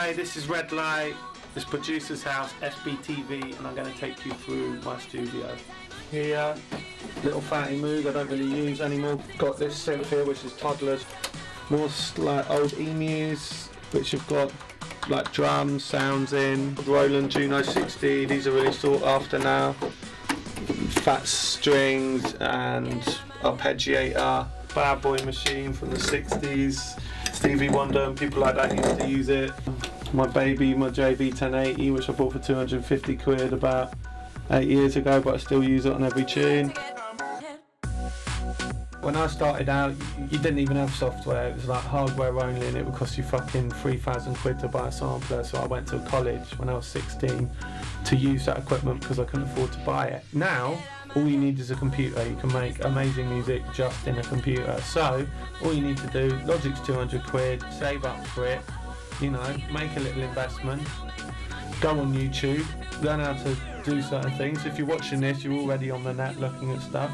Hi, this is Redlight, this producer's house, SBTV, and I'm going to take you through my studio. Here, little fatty Moog I don't really use anymore. Got this synth here which is Toddlers. More like old emus which have got like drum sounds in. Roland Juno 60, these are really sought after now. Fat strings and arpeggiator. Bad Boy machine from the 60s. Stevie Wonder and people like that used to use it. My baby, my JV 1080, which I bought for 250 quid about 8 years ago, but I still use it on every tune. When I started out, you didn't even have software. It was like hardware only, and it would cost you fucking 3,000 quid to buy a sampler. So I went to college when I was 16 to use that equipment because I couldn't afford to buy it. Now, all you need is a computer. You can make amazing music just in a computer. So all you need to do, Logic's 200 quid, save up for it, you know, make a little investment, go on YouTube, learn how to do certain things. If you're watching this, you're already on the net looking at stuff.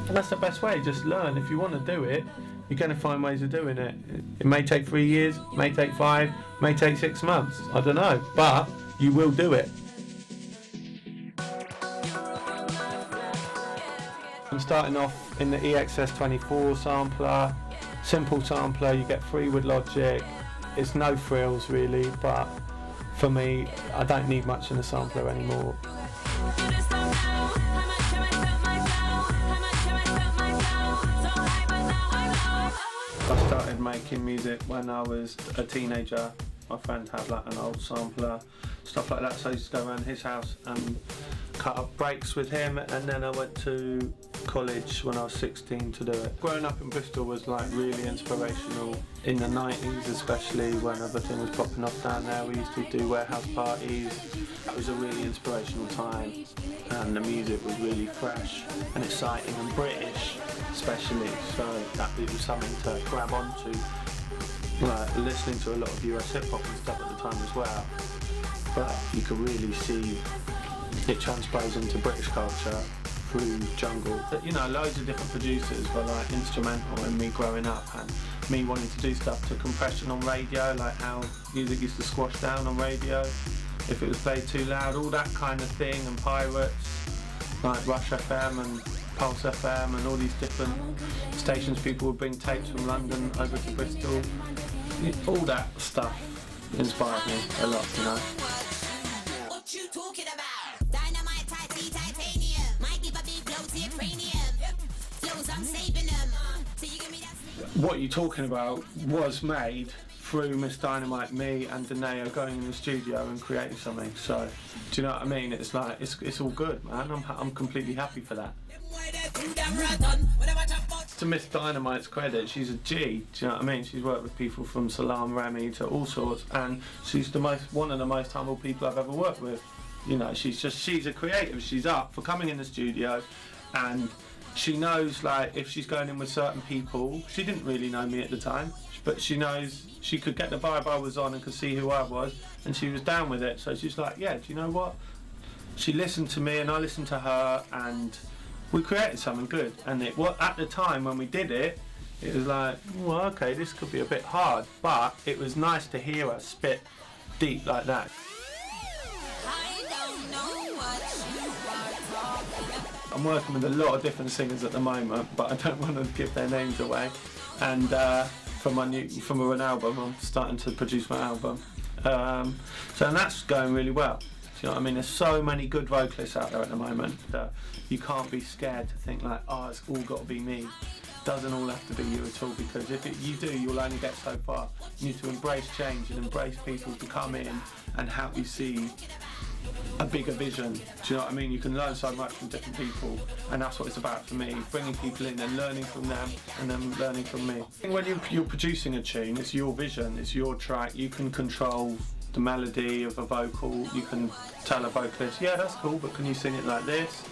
And that's the best way, just learn. If you want to do it, you're going to find ways of doing it. It may take 3 years, may take 5, may take 6 months, I don't know, but you will do it. I'm starting off in the EXS24 sampler, simple sampler, you get free with Logic. It's no frills really, but for me, I don't need much in the sampler anymore. I started making music when I was a teenager. My friend had like an old sampler, stuff like that, so I used to go around his house and cut up breaks with him, and then I went to college when I was 16 to do it. Growing up in Bristol was like really inspirational. In the 90s especially, when everything was popping off down there, we used to do warehouse parties. It was a really inspirational time, and the music was really fresh and exciting and British especially, so that was something to grab onto. Like listening to a lot of US hip hop and stuff at the time as well, but you could really see it transpose into British culture through jungle. But, you know, loads of different producers were like instrumental in me growing up and me wanting to do stuff to compression on radio, like how music used to squash down on radio if it was played too loud, all that kind of thing, and pirates like Rush FM and Pulse FM and all these different stations. People would bring tapes from London over to Bristol. All that stuff inspired me a lot, you know. What you talking about? Dynamite, titanium. Might give a big blow to your cranium. Flows, I'm saving them. So you give me that. What You Talking About was made through Miss Dynamite, me and Danae going in the studio and creating something. So, do you know what I mean? It's like, it's all good, man. I'm completely happy for that. To Miss Dynamite's credit, she's a G, do you know what I mean? She's worked with people from Salam Remy to all sorts, and she's one of the most humble people I've ever worked with. You know, she's a creative. She's up for coming in the studio, and she knows, like, if she's going in with certain people, she didn't really know me at the time, but she knows she could get the vibe I was on and could see who I was, and she was down with it. So she's like, yeah, do you know what? She listened to me and I listened to her, and we created something good. And at the time when we did it, it was like, well, okay, this could be a bit hard, but it was nice to hear her spit deep like that. I'm working with a lot of different singers at the moment, but I don't want to give their names away. And from an album, I'm starting to produce my album. So that's going really well. You know what I mean? There's so many good vocalists out there at the moment that you can't be scared to think like, oh, it's all got to be me. It doesn't all have to be you at all, because if you do, you'll only get so far. You need to embrace change and embrace people to come in and help you see a bigger vision. Do you know what I mean? You can learn so much from different people, and that's what it's about for me, bringing people in and learning from them and them learning from me. When you're producing a tune, it's your vision, it's your track. You can control the melody of a vocal. You can tell a vocalist, yeah, that's cool, but can you sing it like this?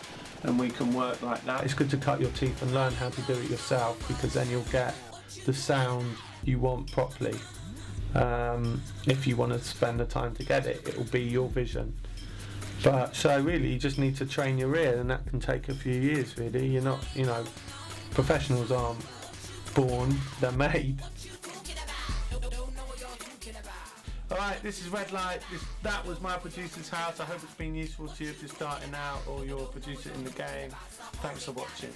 And we can work like that. It's good to cut your teeth and learn how to do it yourself, because then you'll get the sound you want properly. If you want to spend the time to get it, it'll be your vision. But so really, you just need to train your ear, and that can take a few years. Really, you're not, you know, professionals aren't born; they're made. Alright, this is Redlight. That was my producer's house. I hope it's been useful to you if you're starting out or you're a producer in the game. Thanks for watching.